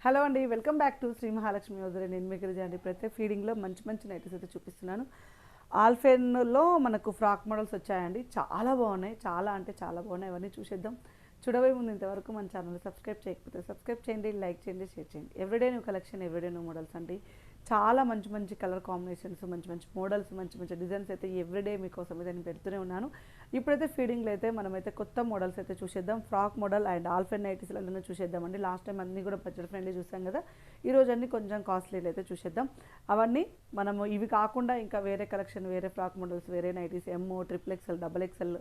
Hello అండి, welcome back to Shri Mahalakshmi Yojana. నేను మీ గిరిజ అండి. ప్రతి ఫీడింగ్లో మంచి మంచి నైటీస్ అయితే చూపిస్తున్నాను. ఆల్ఫెన్లో మనకు ఫ్రాక్ మోడల్స్ వచ్చాయండి. చాలా బాగున్నాయి, చాలా అంటే చాలా బాగున్నాయి. అవన్నీ చూసేద్దాం. చూడబోయే ముందు ఇంతవరకు మన ఛానల్ సబ్స్క్రైబ్ చేయకపోతే సబ్స్క్రైబ్ చేయండి, లైక్ చేయండి, షేర్ చేయండి. Everyday new collection, everyday new models అండి. చాలా మంచి మంచి కలర్ కాంబినేషన్స్, మంచి మంచి మోడల్స్, మంచి మంచి డిజైన్స్ అయితే ఎవ్రీడే మీకోసం అయితే నేను పెడుతూనే ఉన్నాను. ఇప్పుడైతే ఫీడింగ్లో అయితే మనమైతే కొత్త మోడల్స్ అయితే చూసేద్దాం. ఫ్రాక్ మోడల్ అండ్ ఆల్ఫెన్ నైటీస్లలో చూసేద్దామండి. లాస్ట్ టైం అన్నీ కూడా బడ్జెట్ ఫ్రెండ్లీ చూసాం కదా. ఈరోజు అన్నీ కొంచెం కాస్ట్లీలు అయితే చూసేద్దాం. అవన్నీ మనము ఇవి కాకుండా ఇంకా వేరే కలెక్షన్, వేరే ఫ్రాక్ మోడల్స్, వేరే నైటీస్, ఎమ్, ట్రిపుల్ ఎక్స్ఎల్, డబల్ ఎక్స్ఎల్,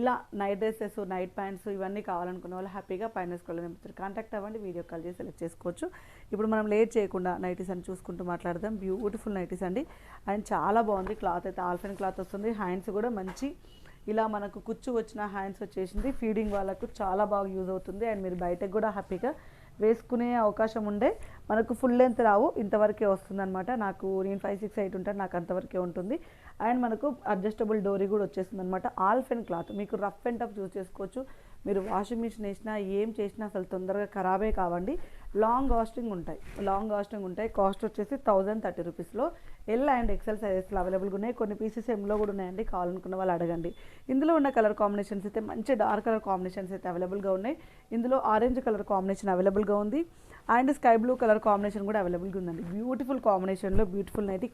ఇలా నైట్ డ్రెస్సెస్, నైట్ ప్యాంట్స్ ఇవన్నీ కావాలనుకున్న వాళ్ళు హ్యాపీగా పైన స్క్రోల్ నెంబర్ కాంటాక్ట్ అవ్వండి, వీడియో కాల్ చేసి సెలెక్ట్ చేసుకోవచ్చు. ఇప్పుడు మనం లేట్ చేయకుండా నైటీస్ అని చూసుకుంటూ మాట్లాడదాం. బ్యూటిఫుల్ నైటీస్ అండి. అండ్ చాలా బాగుంది. క్లాత్ అయితే ఆల్ఫెన్ క్లాత్ వస్తుంది. హ్యాండ్స్ కూడా మంచి ఇలా మనకు కుచ్చు వచ్చిన హ్యాండ్స్ వచ్చేసింది. ఫీడింగ్ వాళ్ళకు చాలా బాగా యూజ్ అవుతుంది. అండ్ మీరు బయటకు కూడా హ్యాపీగా వేసుకునే అవకాశం ఉండే. మనకు ఫుల్ లెంత్ రావు, ఇంతవరకే వస్తుంది అనమాట. నేను 5'6", 8 ఉంటాను, నాకు అంతవరకే ఉంటుంది. అండ్ మనకు అడ్జస్టబుల్ డోరీ కూడా వచ్చేస్తుంది అనమాట. ఆల్ఫెన్ క్లాత్ మీకు రఫ్ అండ్ టఫ్ యూజ్ చేసుకోవచ్చు. మీరు వాషింగ్ మిషన్ వేసినా ఏం చేసినా అసలు తొందరగా ఖరాబే కావండి. లాంగ్ లాస్టింగ్ ఉంటాయి. కాస్ట్ వచ్చేసి 1030 రూపీస్లో ఎల్ అండ్ ఎక్సెల్ సైజెస్లో అవైలబుల్గా ఉన్నాయి. కొన్ని పీసెస్ ఎంలో కూడా ఉన్నాయండి, కావాలనుకున్న వాళ్ళు అడగండి. ఇందులో ఉన్న కలర్ కాంబినేషన్స్ అయితే మంచి డార్క్ కలర్ కాంబినేషన్స్ అయితే అవైలబుల్గా ఉన్నాయి. ఇందులో ఆరెంజ్ కలర్ కాంబినేషన్ అవైలబుల్గా ఉంది. And sky blue colour combination కూడా అవైలబుల్గా ఉందండి. బ్యూటిఫుల్ కాంబినేషన్లో బ్యూటిఫుల్ నైటీ.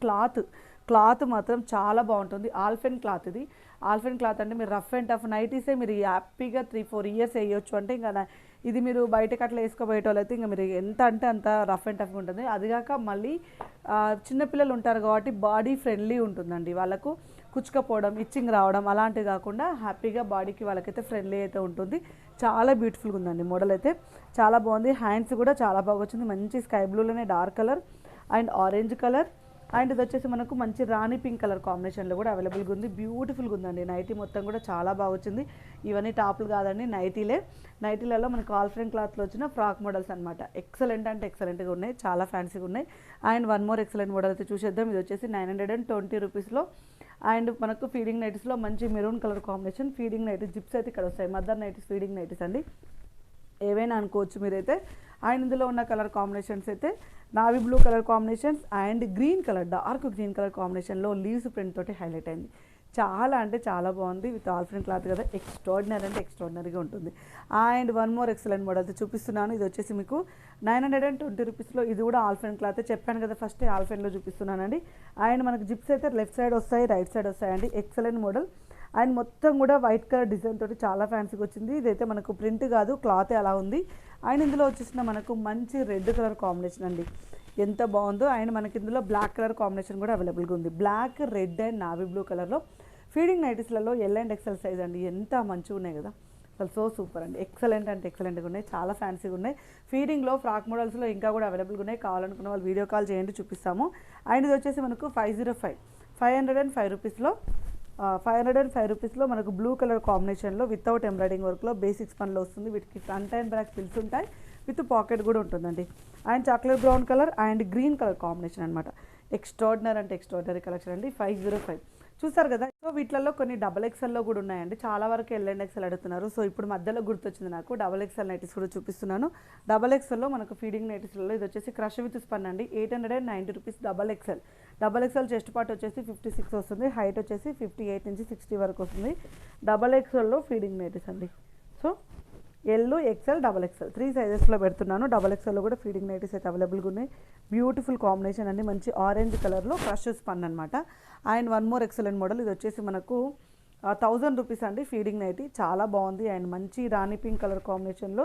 క్లాత్ మాత్రం చాలా బాగుంటుంది. ఆల్ఫెన్ క్లాత్ ఇది. ఆల్ఫెన్ క్లాత్ అంటే మీరు రఫ్ అండ్ టఫ్ నైటీసే మీరు హ్యాపీగా 3-4 ఇయర్స్ వేయొచ్చు. అంటే ఇంకా ఇది మీరు బయటకు అట్లా వేసుకోబోయేటోళ్ళు అయితే ఇంకా మీరు ఎంత అంటే అంత రఫ్ అండ్ టఫ్గా ఉంటుంది. అదిగాక మళ్ళీ చిన్నపిల్లలు ఉంటారు కాబట్టి బాడీ ఫ్రెండ్లీ ఉంటుందండి. వాళ్ళకు కుచ్చుకపోవడం, ఇచ్చింగ్ రావడం అలాంటివి కాకుండా హ్యాపీగా బాడీకి వాళ్ళకైతే ఫ్రెండ్లీ అయితే ఉంటుంది. చాలా బ్యూటిఫుల్గా ఉందండి. మోడల్ అయితే చాలా బాగుంది. హ్యాండ్స్ కూడా చాలా బాగా వచ్చింది. మంచి స్కై బ్లూలోనే dark colour and orange colour and ఇది వచ్చేసి మనకు మంచి రాణి పింక్ కలర్ కాంబినేషన్లో కూడా అవైలబుల్గా ఉంది. బ్యూటిఫుల్గా ఉందండి. నైటీ మొత్తం కూడా చాలా బాగా వచ్చింది. ఇవన్నీ టాపులు కాదండి, నైటీలలో మనకు ఆల్ఫ్రెన్ క్లాత్లో వచ్చిన ఫ్రాక్ మోడల్స్ అనమాట. ఎక్సలెంట్ అంటే ఎక్సలెంట్గా ఉన్నాయి, చాలా ఫ్యాన్సీగా ఉన్నాయి. And one more excellent model అయితే చూసేద్దాం. ఇది వచ్చేసి 920 రూపీస్లో అండ్ మనకు ఫీడింగ్ నైటీస్లో మంచి maroon colour combination. Feeding nighties zips అయితే ఇక్కడ వస్తాయి. మదర్ నైటీస్, ఫీడింగ్ నైటీస్ అండి, ఏవైనా అనుకోవచ్చు మీరైతే. అండ్ ఇందులో ఉన్న కలర్ కాంబినేషన్స్ అయితే navy blue colour combinations and green colour, dark green colour కాంబినేషన్లో లీవ్స్ ప్రింట్ తోటి హైలైట్ అయింది. చాలా అంటే చాలా బాగుంది. విత్ ఆల్ఫ్రెన్ క్లాత్ కదా, ఎక్స్ట్రాడినరీ అంటే ఎక్స్ట్రాడినరీగా ఉంటుంది. And one more excellent model అయితే చూపిస్తున్నాను. ఇది వచ్చేసి మీకు 920 రూపీస్లో. ఇది కూడా ఆల్ఫెన్ క్లాత్ చెప్పాను కదా, ఫస్ట్ ఆల్ఫెన్లో చూపిస్తున్నానండి. అండ్ మనకు జిప్స్ అయితే లెఫ్ట్ సైడ్ వస్తాయి, రైట్ సైడ్ వస్తాయండి. Excellent model. అండ్ మొత్తం కూడా వైట్ కలర్ డిజైన్ తోటి చాలా ఫ్యాన్సీగా వచ్చింది. ఇదైతే మనకు ప్రింట్ కాదు, క్లాత్ అలా ఉంది. అండ్ ఇందులో వచ్చేసిన మనకు మంచి రెడ్ కలర్ కాంబినేషన్ అండి, ఎంత బాగుందో. అండ్ మనకి ఇందులో బ్లాక్ కలర్ కాంబినేషన్ కూడా అవైలబుల్గా ఉంది. Black, red and navy blue కలర్లో ఫీడింగ్ నైటీస్లలో ఎల్ అండ్ ఎక్సెల్ సైజ్ అండి. ఎంత మంచిగా ఉన్నాయి కదా, అసలు సో సూపర్ అండి. ఎక్సలెంట్ అంటే ఎక్సలెంట్గా ఉన్నాయి, చాలా ఫ్యాన్సీగా ఉన్నాయి. ఫీడింగ్లో ఫ్రాక్ మోడల్స్లో ఇంకా కూడా అవైలబుల్గా ఉన్నాయి. కావాలనుకున్న వాళ్ళు వీడియో కాల్ చేయండి, చూపిస్తాము. అండ్ ఇది వచ్చేసి మనకు 505 రూపీస్లో 505 రూపీస్లో మనకు బ్లూ కలర్ కాంబినేషన్లో వితౌట్ ఎంబ్రాయిడింగ్ వర్క్లో బేసిక్స్ పనిలో వస్తుంది. వీటికి ఫ్రంట్ అండ్ బ్యాక్ పిల్స్ ఉంటాయి, విత్ పాకెట్ కూడా ఉంటుందండి. And chocolate brown colour and green colour combination అనమాట. ఎక్స్ట్రాడినరీ అంటే ఎక్స్ట్రాడినరీ కలెక్షన్ అండి. 505 చూస్తారు కదా. సో వీటిలలో కొన్ని డబల్ ఎక్స్ఎల్లో కూడా ఉన్నాయండి. చాలా వరకు ఎల్ అండ్ ఎక్స్ఎల్ అడుగుతున్నారు. సో ఇప్పుడు మధ్యలో గుర్తొచ్చింది నాకు, డబల్ ఎక్స్ఎల్ నైటీస్ కూడా చూపిస్తున్నాను. డబల్ ఎక్స్ఎల్లో మనకు ఫీడింగ్ నైటీస్లలో ఇది వచ్చేసి క్రష్ విత్ స్పన్ అండి. 890 rupees double XL chest part వచ్చేసి 56 వస్తుంది. హైట్ వచ్చేసి 58 నుంచి 60 వరకు వస్తుంది. డబల్ ఎక్స్ఎల్లో ఫీడింగ్ నైటీస్ అండి. So L, XL, double XL 3 సైజెస్లో పెడుతున్నాను. డబల్ ఎక్స్ఎల్లో కూడా ఫీడింగ్ నైటీస్ అయితే అవైలబుల్గా ఉన్నాయి. బ్యూటిఫుల్ కాంబినేషన్ అండి, మంచి ఆరెంజ్ కలర్లో క్రష్ స్పన్ అనమాట. And one more excellent model. ఇది వచ్చేసి మనకు 1000 రూపీస్ అండి ఫీడింగ్ నైటీ, చాలా బాగుంది. అండ్ మంచి రాణి పింక్ కలర్ కాంబినేషన్లో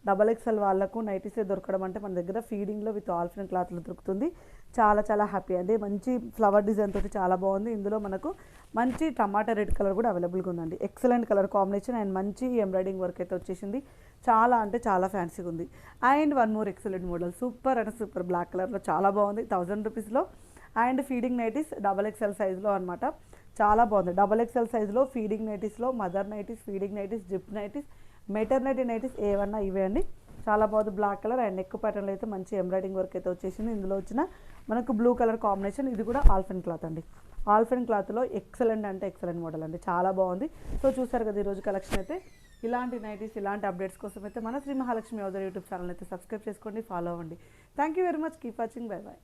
డబల్ ఎక్స్ఎల్ వాళ్ళకు నైటీసే దొరకడం అంటే మన దగ్గర ఫీడింగ్లో విత్ ఆల్ఫ్రెన్ క్లాత్లో దొరుకుతుంది. చాలా చాలా హ్యాపీ అండి. మంచి ఫ్లవర్ డిజైన్ తోటి చాలా బాగుంది. ఇందులో మనకు మంచి టమాటా రెడ్ కలర్ కూడా అవైలబుల్గా ఉందండి. ఎక్సలెంట్ కలర్ కాంబినేషన్ అండ్ మంచి ఎంబ్రాయిడింగ్ వర్క్ అయితే వచ్చేసింది. చాలా అంటే చాలా ఫ్యాన్సీగా ఉంది. And one more excellent model, super అంటే సూపర్ బ్లాక్ కలర్లో చాలా బాగుంది. 1000 రూపీస్లో and feeding nighties double XL సైజులో అనమాట. చాలా బాగుంది. డబల్ ఎక్స్ఎల్ సైజులో ఫీడింగ్ నైటీస్లో mother nighties, feeding nighties, zip nighties, maternity nighties ఏవన్నా ఇవే అండి. చాలా బాగుంది. బ్లాక్ కలర్ అండ్ నెక్ ప్యాటర్న్లో అయితే మంచి ఎంబ్రాయిడింగ్ వర్క్ అయితే వచ్చేసింది. ఇందులో వచ్చిన మనకు బ్లూ కలర్ కాంబినేషన్. ఇది కూడా ఆల్ఫెన్ క్లాత్ అండి. ఆల్ఫెన్ క్లాత్లో ఎక్సలెంట్ అంటే ఎక్సలెంట్ మోడల్ అండి, చాలా బాగుంది. సో చూసారు కదా ఈరోజు కలెక్షన్ అయితే. ఇలాంటి నైటీస్, ఇలాంటి అప్డేట్స్ కోసం అయితే మన శ్రీ మహాలక్ష్మి యోజన యూట్యూబ్ ఛానల్ అయితే సబ్స్క్రైబ్ చేసుకోండి, ఫాలో అవ్వండి. Thank you very much. Keep watching. Bye bye.